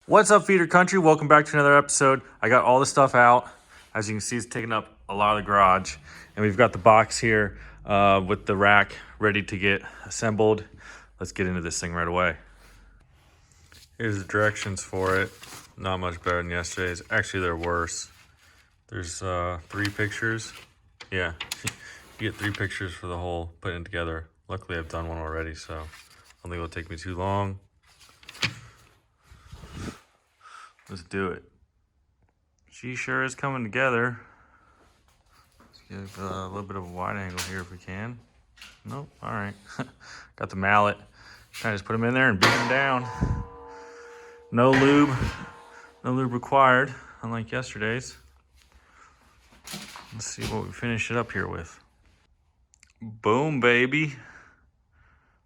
What's up, Feeder Country? Welcome back to another episode. I got all the stuff out. As you can see, it's taking up a lot of the garage. And we've got the box here with the rack ready to get assembled. Let's get into this thing right away. Here's the directions for it. Not much better than yesterday's. Actually, they're worse. There's 3 pictures. Yeah, you get 3 pictures for the whole putting it together. Luckily, I've done one already, so I don't think it'll take me too long. Let's do it. She sure is coming together. Let's give a little bit of a wide angle here if we can. Nope, all right. Got the mallet. Kind of just put them in there and beat them down. No lube required, unlike yesterday's. Let's see what we finish it up here with. Boom, baby.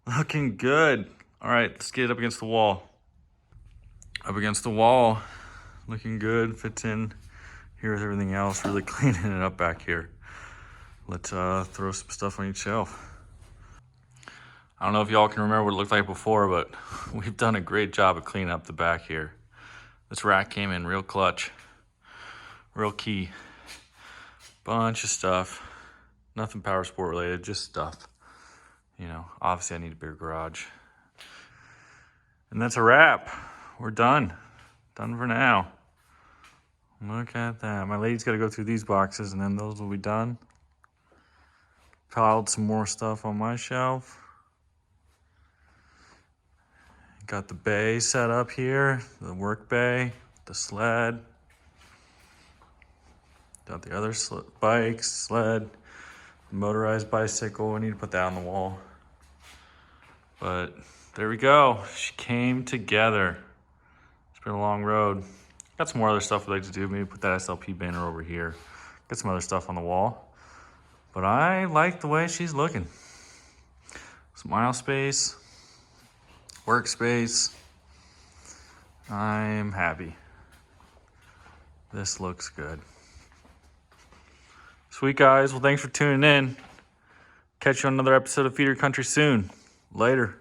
Looking good. All right, let's get it up against the wall. Up against the wall. Looking good, fits in here with everything else. Really cleaning it up back here. Let's throw some stuff on each shelf. I don't know if y'all can remember what it looked like before, but we've done a great job of cleaning up the back here. This rack came in real clutch, real key. Bunch of stuff. Nothing power sport related, just stuff. You know, obviously I need a bigger garage. And that's a wrap. We're done. Done for now. Look at that. My lady's got to go through these boxes and then those will be done. Piled some more stuff on my shelf. Got the bay set up here. The work bay. The sled. Got the other bikes, sled. The motorized bicycle. I need to put that on the wall. But there we go. She came together. Been a long road. Got some more other stuff I'd like to do. Maybe put that SLP banner over here. Got some other stuff on the wall. But I like the way she's looking. Some aisle space. Workspace. I'm happy. This looks good. Sweet guys. Well, thanks for tuning in. Catch you on another episode of Feeder Country soon. Later.